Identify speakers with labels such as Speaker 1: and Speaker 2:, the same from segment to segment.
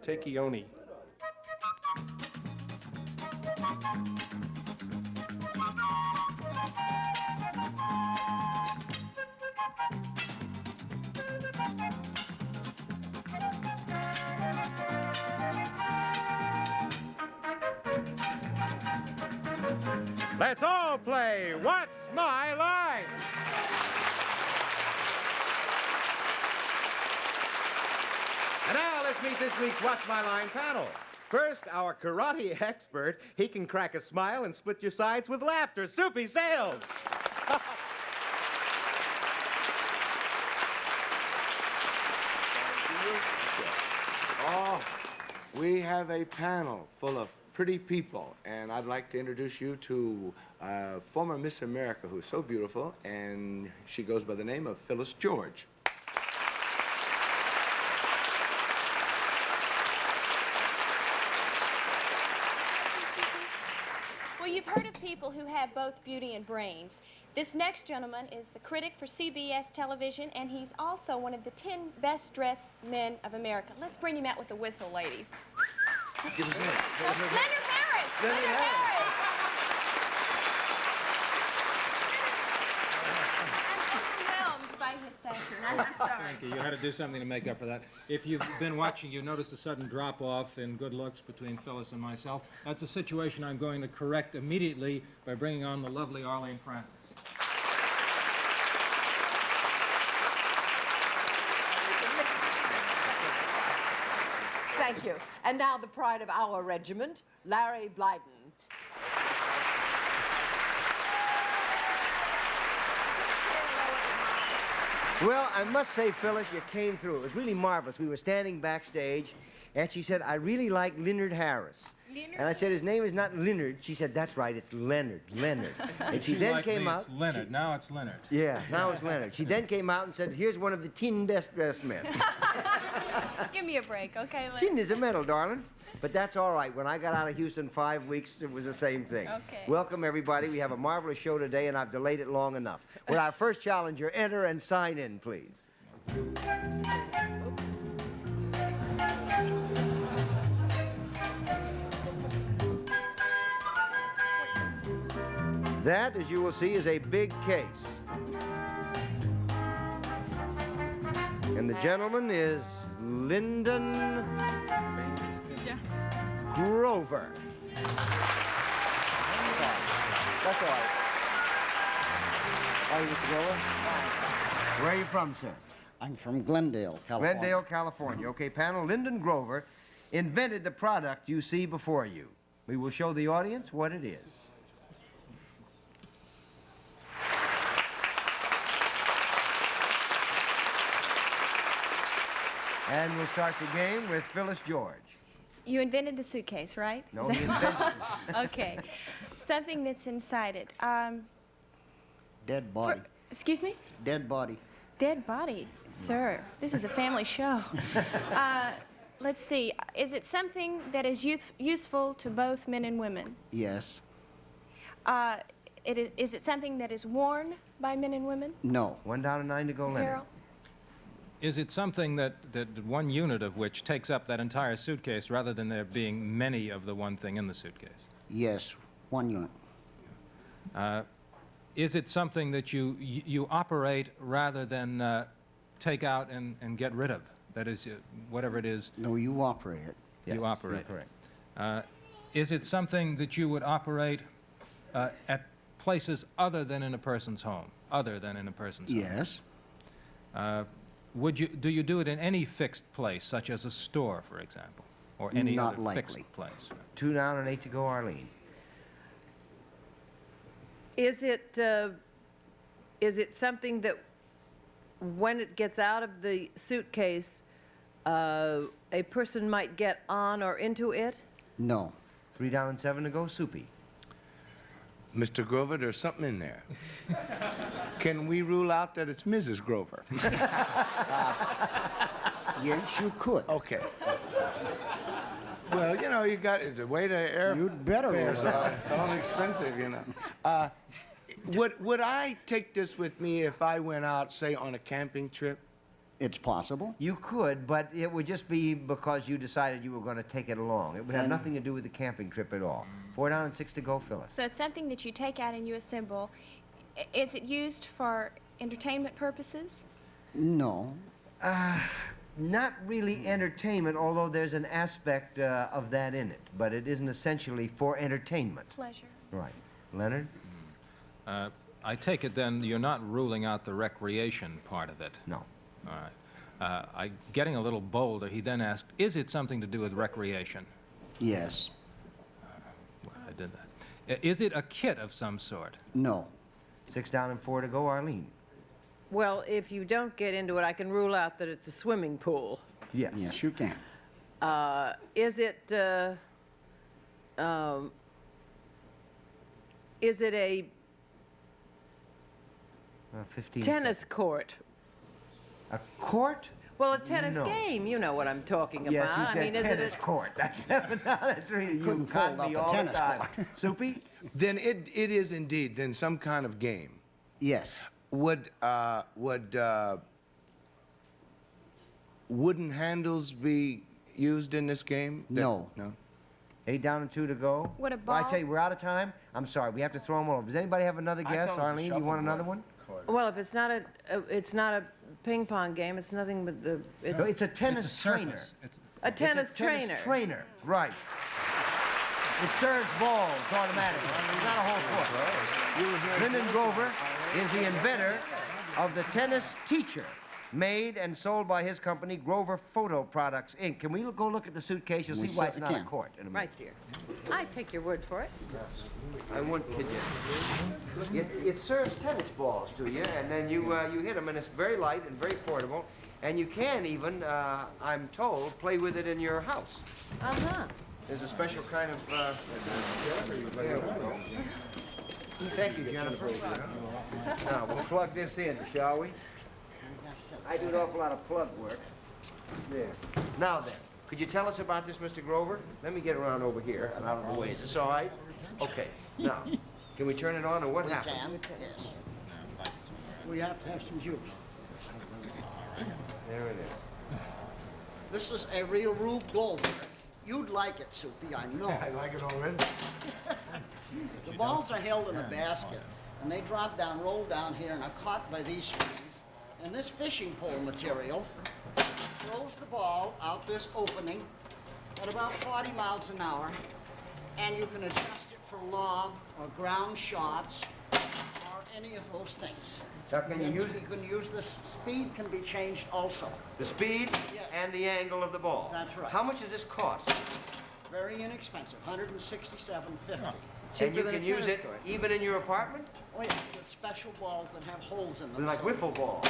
Speaker 1: Takioni.
Speaker 2: Let's all play What's My Line? And now let's meet this week's What's My Line panel. First, our karate expert. He can crack a smile and split your sides with laughter. Soupy Sales.
Speaker 3: Oh, we have a panel full of pretty people, and I'd like to introduce you to former Miss America, who's so beautiful, and she goes by the name of Phyllis George.
Speaker 4: Well, you've heard of people who have both beauty and brains. This next gentleman is the critic for CBS television, and he's also one of the 10 best-dressed men of America. Let's bring him out with a whistle, ladies.
Speaker 3: Give us a name.
Speaker 4: Leonard Harris!
Speaker 3: Leonard Harris!
Speaker 4: I'm overwhelmed by his stature. I'm sorry.
Speaker 5: Frankie, you had to do something to make up for that. If you've been watching, you noticed a sudden drop-off in good looks between Phyllis and myself. That's a situation I'm going to correct immediately by bringing on the lovely Arlene Francis.
Speaker 6: Thank you. And now the pride of our regiment, Larry Blyden.
Speaker 7: Well, I must say, Phyllis, you came through. It was really marvelous. We were standing backstage, and she said, I really like Leonard Harris.
Speaker 4: Leonard?
Speaker 7: And I said, his name is not Leonard. She said, that's right, it's Leonard. And she then
Speaker 5: like
Speaker 7: came
Speaker 5: me,
Speaker 7: out.
Speaker 5: It's Leonard. Now it's Leonard.
Speaker 7: Yeah, now it's Leonard. She then came out and said, here's one of the 10 best-dressed men.
Speaker 4: Give me a break, okay, Leonard?
Speaker 7: 10 is a medal, darling. But that's all right. When I got out of Houston 5 weeks, it was the same thing.
Speaker 4: Okay.
Speaker 7: Welcome, everybody. We have a marvelous show today, and I've delayed it long enough. With our first challenger, enter and sign in, please. That, as you will see, is a big case. And the gentleman is Lyndon Grover. That's all right. Are you Mr. Grover? Where are you from, sir?
Speaker 8: I'm from Glendale, California.
Speaker 7: Glendale, California. Okay, panel, Lyndon Grover invented the product you see before you. We will show the audience what it is. And we'll start the game with Phyllis George.
Speaker 4: You invented the suitcase, right?
Speaker 7: No, he invented it.
Speaker 4: Okay. Something that's inside it.
Speaker 8: Dead body.
Speaker 4: Excuse me?
Speaker 8: Dead body.
Speaker 4: Dead body, sir. This is a family show. Let's see. Is it something that is useful to both men and women?
Speaker 8: Yes.
Speaker 4: Is it something that is worn by men and women?
Speaker 8: No.
Speaker 7: 1 down and 9 to go, Leonard.
Speaker 4: Carol?
Speaker 5: Is it something that one unit of which takes up that entire suitcase rather than there being many of the one thing in the suitcase?
Speaker 8: Yes. 1 unit.
Speaker 5: Is it something that you operate rather than take out and get rid of? That is, whatever it is.
Speaker 8: No, you operate it.
Speaker 7: Yes,
Speaker 5: you operate.
Speaker 7: you're correct.
Speaker 5: Is it something that you would operate at places other than in a person's home? Other than in a person's home?
Speaker 8: Yes.
Speaker 5: Do you do it in any fixed place, such as a store, for example, or any
Speaker 8: Not
Speaker 5: other
Speaker 8: likely.
Speaker 5: fixed place?
Speaker 7: 2 down and 8 to go, Arlene.
Speaker 6: Is it something that when it gets out of the suitcase, a person might get on or into it?
Speaker 8: No.
Speaker 7: 3 down and 7 to go, Soupy.
Speaker 3: Mr. Grover, there's something in there. Can we rule out that it's Mrs. Grover?
Speaker 8: Yes, you could.
Speaker 3: Okay. Well, you know, you got the way to air.
Speaker 8: You'd better
Speaker 3: fares
Speaker 8: rule it
Speaker 3: are. It's all expensive, you know. Would I take this with me if I went out, say, on a camping trip?
Speaker 8: It's possible.
Speaker 7: You could, but it would just be because you decided you were going to take it along. It would have
Speaker 8: And-
Speaker 7: nothing to do with the camping trip at all. 4 down and 6 to go, Phyllis.
Speaker 4: So it's something that you take out and you assemble. Is it used for entertainment purposes?
Speaker 8: No.
Speaker 7: Not really entertainment, although there's an aspect of that in it. But it isn't essentially for entertainment.
Speaker 4: Pleasure.
Speaker 7: Right. Leonard?
Speaker 5: I take it then you're not ruling out the recreation part of it.
Speaker 7: No.
Speaker 5: All right. Getting a little bolder, he then asked, is it something to do with recreation?
Speaker 8: Yes.
Speaker 5: Well, I did that. Is it a kit of some sort?
Speaker 8: No.
Speaker 7: 6 down and 4 to go, Arlene.
Speaker 6: Well, if you don't get into it, I can rule out that it's a swimming pool.
Speaker 7: Yes.
Speaker 8: Yes, you can.
Speaker 6: Is it a
Speaker 7: 15
Speaker 6: tennis
Speaker 7: seconds.
Speaker 6: court?
Speaker 7: A court?
Speaker 6: Well, a tennis
Speaker 7: No.
Speaker 6: game, you know what I'm talking about.
Speaker 7: Yes, you said
Speaker 6: I mean, is
Speaker 7: tennis
Speaker 6: it
Speaker 7: court. That's really, you
Speaker 8: Couldn't
Speaker 7: con
Speaker 8: fold
Speaker 7: me
Speaker 8: up a
Speaker 7: all the
Speaker 8: tennis
Speaker 7: time.
Speaker 8: court.
Speaker 7: Soupy?
Speaker 3: Then it is indeed then some kind of game.
Speaker 8: Yes.
Speaker 3: Would wooden handles be used in this game?
Speaker 8: No.
Speaker 3: No.
Speaker 7: 8 down and 2 to go.
Speaker 4: Would a
Speaker 7: Well, I
Speaker 4: ball-
Speaker 7: tell you, we're out of time. I'm sorry, we have to throw them all over. Does anybody have another guess? Arlene, you want another one?
Speaker 6: well, if it's not a ping pong game, it's nothing but the
Speaker 7: No, it's a tennis
Speaker 5: It's a
Speaker 7: trainer.
Speaker 5: surface. It's
Speaker 6: a tennis
Speaker 7: It's a tennis
Speaker 6: trainer.
Speaker 7: trainer, right. It serves balls automatically. It's not a whole court. Lyndon Grover is the inventor of the tennis teacher, made and sold by his company, Grover Photo Products, Inc. Can we go look at the suitcase? You'll
Speaker 8: We
Speaker 7: see why it's
Speaker 8: certainly
Speaker 7: not a
Speaker 8: can.
Speaker 7: court in a minute.
Speaker 6: Right, dear. I take your word for it.
Speaker 7: I won't kid you. It serves tennis balls to you, and then you hit them, and it's very light and very portable. And you can even, I'm told, play with it in your house.
Speaker 6: Uh-huh.
Speaker 7: There's a special kind of. Thank you, Jennifer. Now we'll plug this in, shall we? I do an awful lot of plug work. There. Now then, could you tell us about this, Mr. Grover? Let me get around over here and out of the way. Is this all right? Okay. Now, can we turn it on, or what happens?
Speaker 8: Can, yes. We have to have some juice.
Speaker 7: There it is.
Speaker 8: This is a real Rube Goldberg. You'd like it, Soupy, I know.
Speaker 3: I like it already.
Speaker 8: The balls are held in a basket, and they drop down, roll down here, and are caught by these springs. And this fishing pole material throws the ball out this opening at about 40 miles an hour, and you can adjust it for lob or ground shots or any of those things.
Speaker 7: Now, can you use
Speaker 8: You can use this. Speed can be changed also.
Speaker 7: the speed
Speaker 8: Yes.
Speaker 7: and the angle of the ball?
Speaker 8: That's right.
Speaker 7: How much does this cost?
Speaker 8: Very inexpensive, $167.50.
Speaker 7: And you
Speaker 6: than a
Speaker 7: can use
Speaker 6: tennis
Speaker 7: it
Speaker 6: court.
Speaker 7: even in your apartment?
Speaker 8: Oh, yeah, with special balls that have holes in them.
Speaker 7: They're like
Speaker 8: so
Speaker 7: wiffle balls.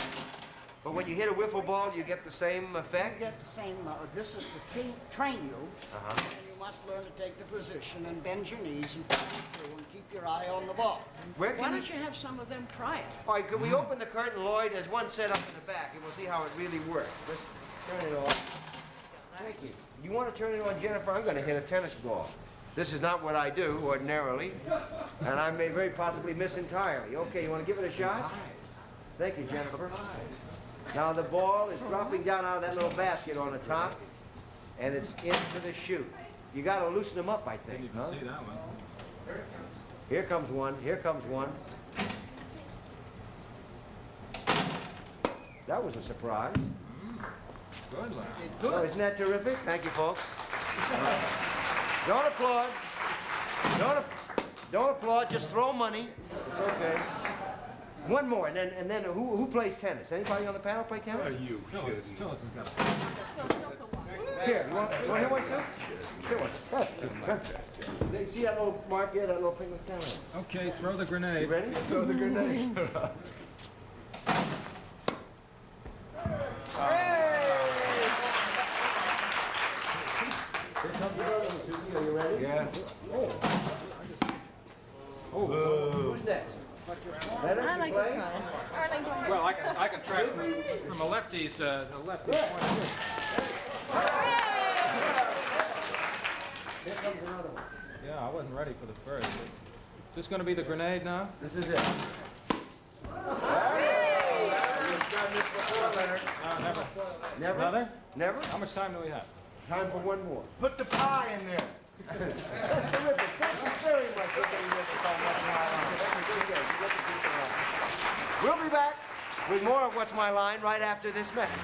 Speaker 7: But when you hit a wiffle ball, you get the same
Speaker 8: You
Speaker 7: effect?
Speaker 8: get the same, this is to train you,
Speaker 7: Uh-huh.
Speaker 8: and you must learn to take the position and bend your knees and follow through and keep your eye on the ball.
Speaker 7: Where
Speaker 8: Why
Speaker 7: can
Speaker 8: don't you have some of them try it?
Speaker 7: All right, could we open the curtain, Lloyd? There's one set up in the back, and we'll see how it really works. Let's turn it off. Thank you. You want to turn it on, Jennifer? I'm going to hit a tennis ball. This is not what I do ordinarily, and I may very possibly miss entirely. Okay, you want to give it a shot? Thank you, Jennifer. Now the ball is dropping down out of that little basket on the top, and it's into the chute. You got to loosen them up, I think. Huh?
Speaker 5: see that one.
Speaker 7: Here comes one. Here comes one. That was a surprise.
Speaker 5: Good, Larry.
Speaker 7: Oh, isn't that terrific? Thank you, folks. Don't applaud. Don't applaud. Just throw money. It's okay. One more, and then who plays tennis? Anybody on the panel play tennis?
Speaker 3: You
Speaker 5: Phyllis has got it.
Speaker 7: Here, you want to hear one, sir? Here one. See that little mark here, that little thing with tennis?
Speaker 5: Okay, throw the grenade.
Speaker 7: You ready?
Speaker 3: Throw the grenade.
Speaker 7: Here comes the other one, Susie. Are you ready?
Speaker 3: Yeah.
Speaker 7: Who's next? Leonard,
Speaker 6: I
Speaker 7: you
Speaker 6: like to
Speaker 7: play?
Speaker 6: try.
Speaker 4: Arlene, go ahead.
Speaker 5: Well, I can try from a lefty's point of view.
Speaker 7: Here comes another one.
Speaker 5: Yeah, I wasn't ready for the first. Is this going to be the grenade now?
Speaker 7: This is it. You've got done this before, Leonard.
Speaker 5: Never.
Speaker 7: Never?
Speaker 5: Another?
Speaker 7: Never?
Speaker 5: How much time do we have?
Speaker 7: Time for one more.
Speaker 3: Put the pie in there.
Speaker 7: That's terrific. Thank you very much for being with us on What's My Line. We'll be back with more of What's My Line right after this message.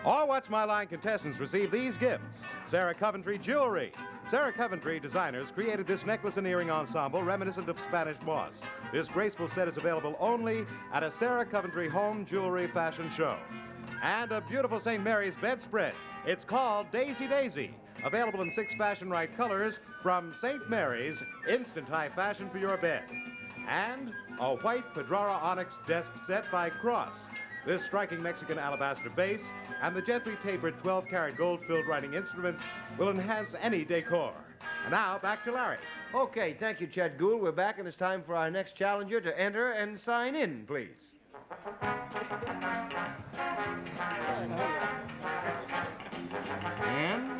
Speaker 2: All What's My Line contestants receive these gifts. Sarah Coventry Jewelry. Sarah Coventry designers created this necklace and earring ensemble reminiscent of Spanish moss. This graceful set is available only at a Sarah Coventry home jewelry fashion show. And a beautiful St. Mary's bedspread. It's called Daisy Daisy. Available in 6 fashion-right colors from St. Mary's, instant high fashion for your bed. And a white Pedrara onyx desk set by Cross. This striking Mexican alabaster base and the gently tapered 12-karat gold-filled writing instruments will enhance any decor. And now, back to Larry.
Speaker 7: Okay, thank you, Chet Gould. We're back, and it's time for our next challenger to enter and sign in, please. And...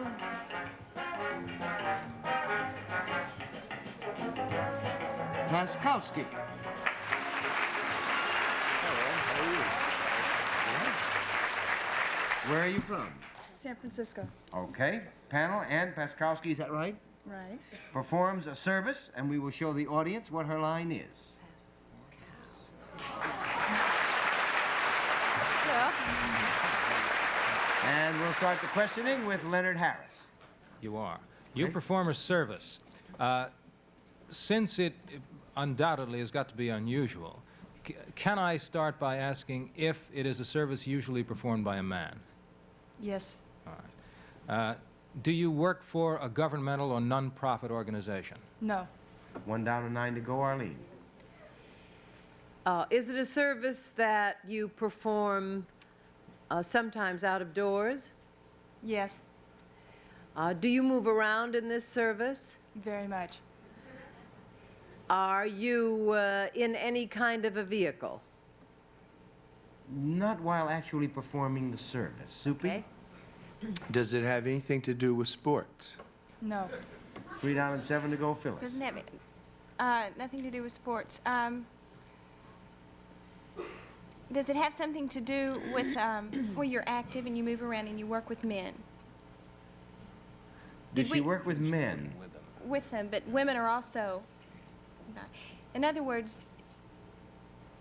Speaker 7: Paskowski. Where are you from?
Speaker 1: San Francisco.
Speaker 7: Okay. Panel, Ann Paskowski, is that right?
Speaker 1: Right.
Speaker 7: Performs a service, and we will show the audience what her line is.
Speaker 1: Yeah.
Speaker 7: And we'll start the questioning with Leonard Harris.
Speaker 5: You are. You perform a service. Since it undoubtedly has got to be unusual, can I start by asking if it is a service usually performed by a man?
Speaker 1: Yes.
Speaker 5: All right. Do you work for a governmental or non-profit organization?
Speaker 1: No.
Speaker 7: 1 down and 9 to go, Arlene.
Speaker 6: Is it a service that you perform sometimes out of doors?
Speaker 1: Yes.
Speaker 6: Do you move around in this service?
Speaker 1: Very much.
Speaker 6: Are you in any kind of a vehicle?
Speaker 7: Not while actually performing the service. Soupy?
Speaker 6: Okay.
Speaker 3: Does it have anything to do with sports?
Speaker 1: No.
Speaker 7: 3 down and 7 to go, Phyllis.
Speaker 4: Doesn't have nothing to do with sports. Does it have something to do with where you're active and you move around and you work with men?
Speaker 7: Does
Speaker 4: Did
Speaker 7: she
Speaker 4: we-
Speaker 7: work with men?
Speaker 4: With them, but women are also. In other words,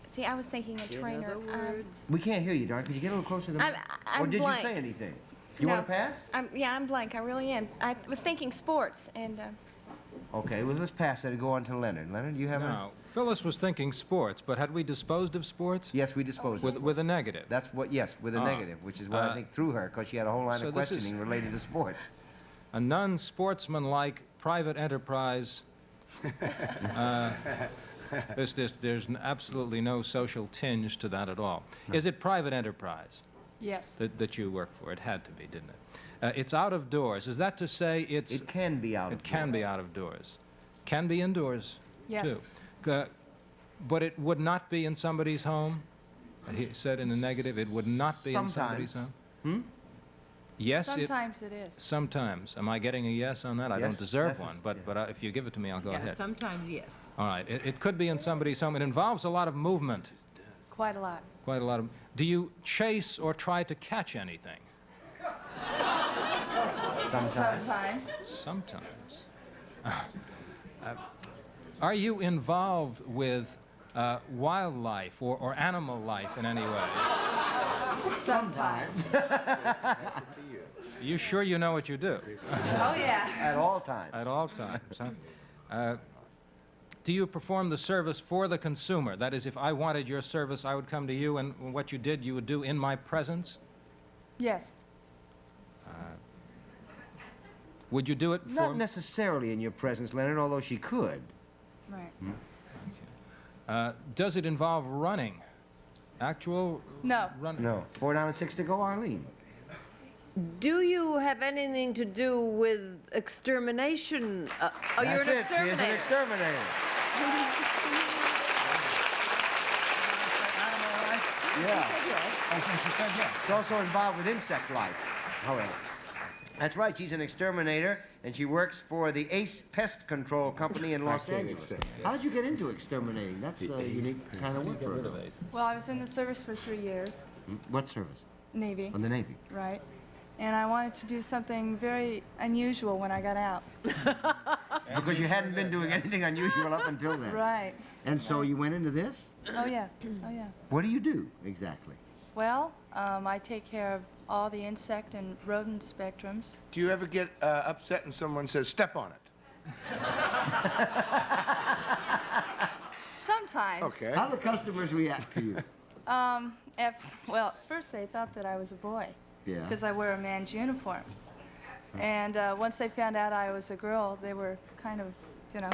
Speaker 4: see, I was thinking a trainer.
Speaker 6: In other words,
Speaker 7: We can't hear you, darling. Could you get a little closer to the mic?
Speaker 4: I'm
Speaker 7: Or did
Speaker 4: blank.
Speaker 7: you say anything? You
Speaker 4: No.
Speaker 7: want to pass?
Speaker 4: Yeah, I'm blank. I really am. I was thinking sports, and
Speaker 7: Okay, well, let's pass that and go on to Leonard. Leonard, you have
Speaker 5: Now, Phyllis was thinking sports, but had we disposed of sports?
Speaker 7: Yes, we disposed of it.
Speaker 5: With a negative.
Speaker 7: That's what, yes, with a negative, which is what I think threw her, because she had a whole line
Speaker 5: so
Speaker 7: of
Speaker 5: this is-
Speaker 7: questioning related to sports.
Speaker 5: A non-sportsmanlike private enterprise. There's absolutely no social tinge to that at all. Is it private enterprise
Speaker 1: Yes.
Speaker 5: that you work for? It had to be, didn't it? It's out of doors. Is that to say it's...
Speaker 7: It can be out of
Speaker 5: It can be out of doors. Can be indoors,
Speaker 1: Yes.
Speaker 5: too. But it would not be in somebody's home? He said in the negative, it would not be in somebody's home?
Speaker 7: Sometimes.
Speaker 5: Yes,
Speaker 1: Sometimes it is.
Speaker 5: sometimes. Am I getting a yes on that? I don't
Speaker 7: Yes,
Speaker 5: deserve
Speaker 7: that's-
Speaker 5: one, but if you give it to me, I'll go ahead.
Speaker 6: sometimes yes.
Speaker 5: All right. It could be in somebody's home. It involves a lot of movement,
Speaker 1: Quite a lot.
Speaker 5: quite a lot of... Do you chase or try to catch anything?
Speaker 1: Sometimes.
Speaker 5: Sometimes. Are you involved with wildlife or animal life in any way?
Speaker 1: Sometimes.
Speaker 5: You sure you know what you do?
Speaker 6: Oh, yeah.
Speaker 7: At all times.
Speaker 5: At all times. Huh? Do you perform the service for the consumer? That is, if I wanted your service, I would come to you, and what you did, you would do in my presence?
Speaker 1: Yes.
Speaker 5: Would you do it for...
Speaker 7: Not necessarily in your presence, Leonard, although she could.
Speaker 1: Right.
Speaker 5: Does it involve running? Actual
Speaker 1: No.
Speaker 5: running?
Speaker 7: No. 4 down and 6 to go, Arlene.
Speaker 6: Do you have anything to do with extermination? Oh, you're an
Speaker 7: That's it. She is
Speaker 6: exterminator.
Speaker 7: an exterminator. Yeah.
Speaker 5: Oh, she said yes.
Speaker 7: It's also involved with insect life, however. That's right. She's an exterminator, and she works for the Ace Pest Control Company in Los Angeles. How did you get into exterminating? That's a unique kind of work for her.
Speaker 1: Well, I was in the service for 3 years,
Speaker 7: What service?
Speaker 1: Navy,
Speaker 7: On the Navy.
Speaker 1: right? And I wanted to do something very unusual when I got out.
Speaker 7: Because you hadn't been doing anything unusual up until then.
Speaker 1: Right.
Speaker 7: And so you went into this?
Speaker 1: Oh, yeah. Oh, yeah.
Speaker 7: What do you do exactly?
Speaker 1: Well, I take care of all the insect and rodent spectrums.
Speaker 3: Do you ever get upset and someone says, step on it?
Speaker 1: Sometimes.
Speaker 3: Okay.
Speaker 7: How do customers react to you?
Speaker 1: Well, at first they thought that I was a boy.
Speaker 7: Yeah.
Speaker 1: Because I wear a man's uniform. And once they found out I was a girl, they were kind of, you know,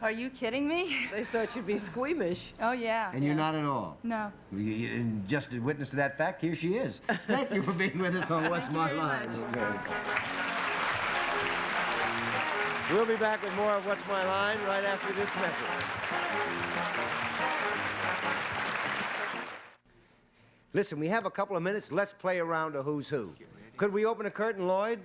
Speaker 1: are you kidding me?
Speaker 6: They thought you'd be squeamish.
Speaker 1: Oh, yeah.
Speaker 7: And you're not at all?
Speaker 1: No.
Speaker 7: And just as witness to that fact, here she is. Thank you for being with us on What's
Speaker 1: Thank you
Speaker 7: My
Speaker 1: very
Speaker 7: Line.
Speaker 1: much.
Speaker 7: Okay. We'll be back with more of What's My Line right after this message. Listen, we have a couple of minutes. Let's play around a who's who. Could we open a curtain, Lloyd?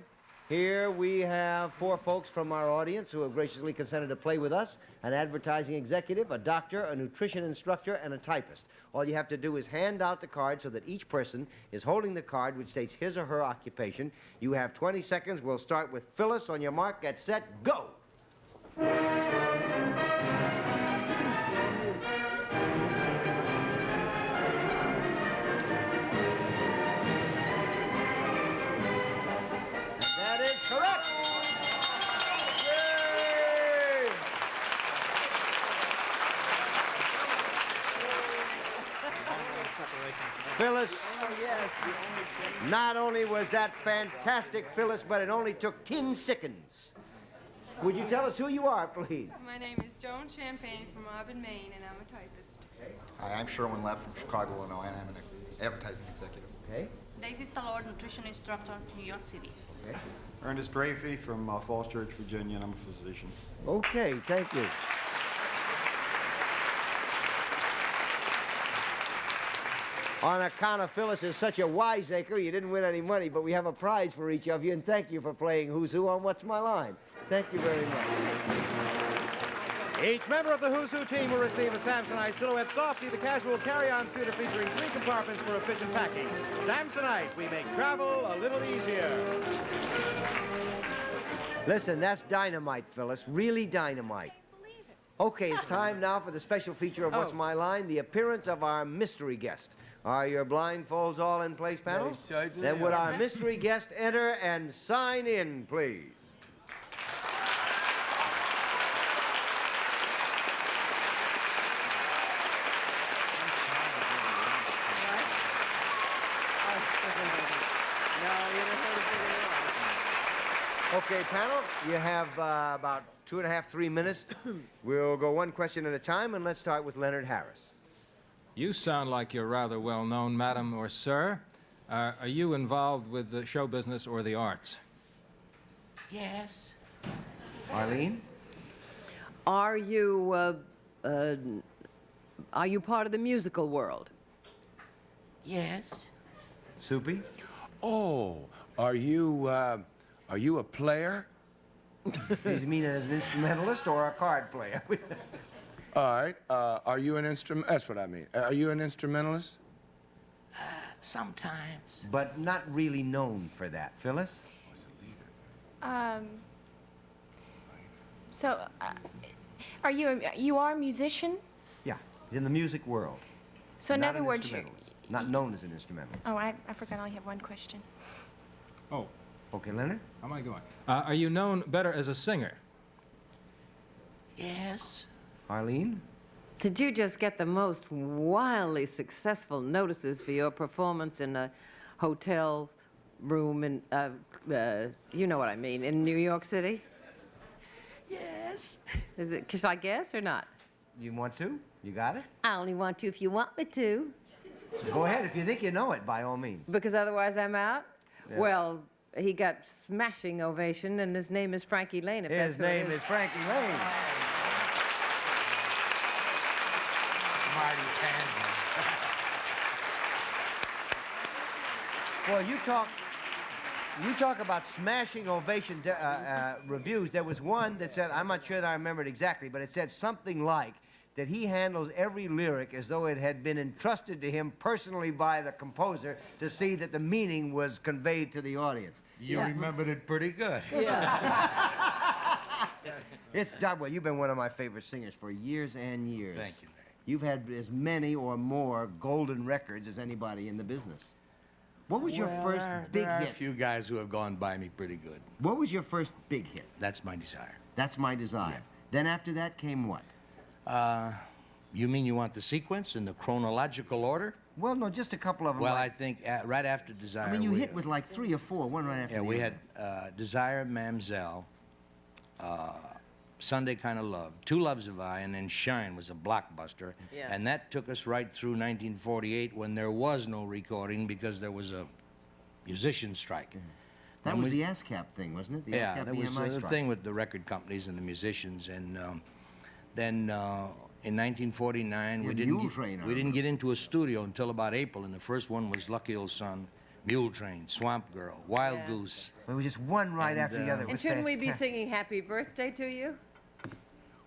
Speaker 7: Here we have 4 folks from our audience who have graciously consented to play with us: an advertising executive, a doctor, a nutrition instructor, and a typist. All you have to do is hand out the card so that each person is holding the card which states his or her occupation. You have 20 seconds. We'll start with Phyllis. On your mark, get set, go! That is correct. Yay! Phyllis, not only was that fantastic, Phyllis, but it only took 10 seconds. Would you tell us who you are, please?
Speaker 9: My name is Joan Champagne from Auburn, Maine, and I'm a typist.
Speaker 10: Hi, I'm Sherwin Leff from Chicago, Illinois, and I'm an advertising executive.
Speaker 7: Okay.
Speaker 11: Daisy Salord, nutrition instructor, New York City.
Speaker 7: Okay.
Speaker 10: Ernest Dreyfus from Falls Church, Virginia, and I'm a physician.
Speaker 7: Okay, thank you. On account of Phyllis is such a wiseacre, you didn't win any money, but we have a prize for each of you, and thank you for playing Who's Who on What's My Line. Thank you very much.
Speaker 2: Each member of the Who's Who team will receive a Samsonite Silhouette Softy, the casual carry-on suitor featuring 3 compartments for efficient packing. Samsonite, we make travel a little easier.
Speaker 7: Listen, that's dynamite, Phyllis, really dynamite. Okay, it's time now for the special feature of What's My Line, the appearance of our mystery guest. Are your blindfolds all in place, panel?
Speaker 3: They certainly
Speaker 7: Then would
Speaker 3: are.
Speaker 7: our mystery guest enter and sign in, please? Okay, panel, you have about 2.5, 3 minutes. We'll go one question at a time, and let's start with Leonard Harris.
Speaker 5: You sound like you're rather well known, madam or sir. Are you involved with the show business or the arts?
Speaker 3: Yes.
Speaker 7: Arlene?
Speaker 6: Are you part of the musical world?
Speaker 3: Yes.
Speaker 7: Soupy?
Speaker 3: Oh, are you a player?
Speaker 7: You mean as an instrumentalist or a card player?
Speaker 3: All right. Are you an instrument? That's what I mean. Are you an instrumentalist?
Speaker 11: Sometimes.
Speaker 7: But not really known for that. Phyllis?
Speaker 4: So, are you are a musician?
Speaker 7: Yeah, he's in the music world.
Speaker 4: So in
Speaker 7: Not
Speaker 4: other
Speaker 7: an
Speaker 4: words, you're...
Speaker 7: instrumentalist. Not known as an instrumentalist.
Speaker 4: Oh, I forgot I only have one question.
Speaker 5: Oh,
Speaker 7: Okay, Leonard?
Speaker 5: how am I going? Are you known better as a singer?
Speaker 11: Yes.
Speaker 7: Arlene?
Speaker 6: Did you just get the most wildly successful notices for your performance in a hotel room in, you know what I mean, in New York City?
Speaker 11: Yes.
Speaker 6: Is it, should I guess or not?
Speaker 7: You want to? You got it?
Speaker 6: I only want to if you want me to,
Speaker 7: Go ahead. If you think you know it, by all means.
Speaker 6: because otherwise I'm out.
Speaker 7: Yeah.
Speaker 6: Well, he got smashing ovation, and his name is Frankie Laine. If
Speaker 7: His
Speaker 6: that's who it
Speaker 7: name is Frankie Laine.
Speaker 3: Smarty pants.
Speaker 7: Well, you talk You talk about smashing ovations reviews. There was one that said, I'm not sure that I remember it exactly, but it said something like that he handles every lyric as though it had been entrusted to him personally by the composer to see that the meaning was conveyed to the audience.
Speaker 10: You remembered it pretty good.
Speaker 7: It's Well, you've been one of my favorite singers for years and years.
Speaker 10: Thank you, Larry.
Speaker 7: You've had as many or more golden records as anybody in the business. What was your first big
Speaker 10: there are
Speaker 7: hit?
Speaker 10: a few guys who have gone by me pretty good.
Speaker 7: What was your first big hit?
Speaker 10: That's My Desire.
Speaker 7: That's My Desire.
Speaker 10: Yeah.
Speaker 7: Then after that came what?
Speaker 10: You mean you want the sequence in the chronological order?
Speaker 7: Well, no, just a couple of them.
Speaker 10: Well, I
Speaker 7: like,
Speaker 10: think right after Desire.
Speaker 7: I mean, you hit with like 3 or 4, one right after the
Speaker 10: Yeah, we
Speaker 7: other.
Speaker 10: had Desire, Mamselle, Sunday Kind of Love, Two Loves of I, and then Shine was a blockbuster.
Speaker 6: Yeah.
Speaker 10: And that took us right through 1948 when there was no recording because there was a musician strike.
Speaker 7: That
Speaker 10: And
Speaker 7: was
Speaker 10: we-
Speaker 7: the ASCAP thing, wasn't it? The
Speaker 10: Yeah,
Speaker 7: ASCAP
Speaker 10: that was
Speaker 7: EMI
Speaker 10: the
Speaker 7: strike.
Speaker 10: thing with the record companies and the musicians. And then in 1949,
Speaker 7: You had Mule Train, I
Speaker 10: we didn't get into a studio until about April, and the first one was Lucky Old Son, Mule Train, Swamp Girl, Wild
Speaker 6: Yeah.
Speaker 10: Goose.
Speaker 7: There was just one right
Speaker 10: And,
Speaker 7: after the other. It
Speaker 6: And
Speaker 7: was
Speaker 6: shouldn't we be
Speaker 7: fantastic.
Speaker 6: singing Happy Birthday to you?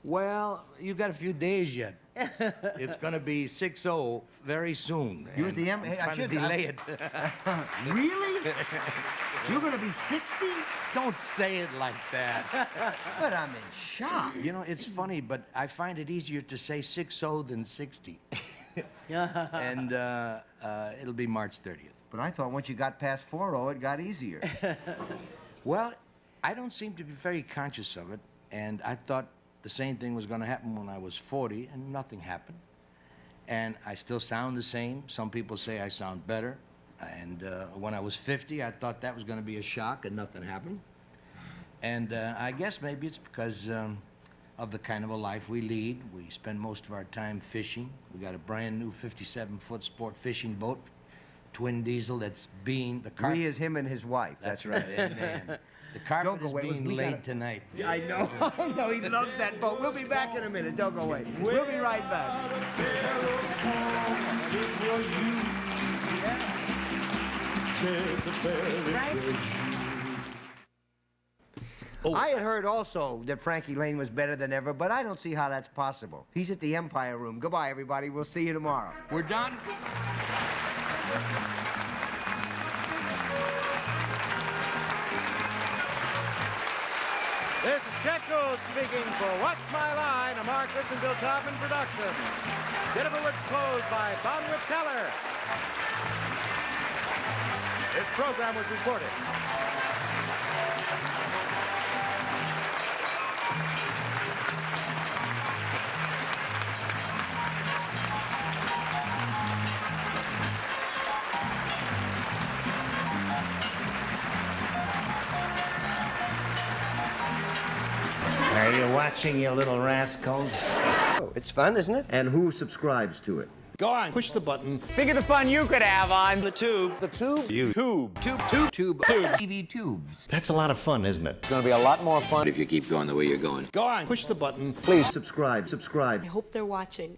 Speaker 10: Well, you got a few days yet. It's going to be 6-0 very soon.
Speaker 7: You at the
Speaker 10: and
Speaker 7: Hey,
Speaker 10: I'm trying to delay it.
Speaker 7: Really? You're going to be 60?
Speaker 10: Don't say it like that.
Speaker 7: But I'm in shock.
Speaker 10: You know, it's funny, but I find it easier to say 6-0 than 60. And it'll be March 30th.
Speaker 7: But I thought once you got past 4-0, it got easier.
Speaker 10: Well, I don't seem to be very conscious of it, and I thought the same thing was going to happen when I was 40, and nothing happened. And I still sound the same. Some people say I sound better. And when I was 50, I thought that was going to be a shock, and nothing happened. And I guess maybe it's because of the kind of a life we lead. We spend most of our time fishing. We got a brand new 57-foot sport fishing boat, twin diesel that's being the carpet.
Speaker 7: We is him and his wife.
Speaker 10: That's right. And the carpet
Speaker 7: Don't go
Speaker 10: is
Speaker 7: away.
Speaker 10: being
Speaker 7: We
Speaker 10: laid
Speaker 7: gotta-
Speaker 10: tonight.
Speaker 7: Yeah, I know. I know. He loves that boat. We'll be back in a minute. Don't go away. We'll be right back. I had heard also that Frankie Laine was better than ever, but I don't see how that's possible. He's at the Empire Room. Goodbye, everybody. We'll see you tomorrow.
Speaker 10: We're done.
Speaker 2: This is Chet Gould speaking for What's My Line, a Mark Ritz and Bill Taubman production. Jennifer Woods closed by Bonwit Teller. This program was recorded.
Speaker 12: Are you watching, you little rascals?
Speaker 7: Oh, it's fun, isn't it? And who subscribes to it?
Speaker 12: Go on, push the button.
Speaker 13: Think of the fun you could have on the tube.
Speaker 7: The tube?
Speaker 12: YouTube.
Speaker 7: Tube. TV tubes.
Speaker 12: That's a lot of fun, isn't it?
Speaker 13: It's going to be a lot more fun if you keep going the way you're going.
Speaker 12: Go on, push the button.
Speaker 7: Please subscribe.
Speaker 14: I hope they're watching.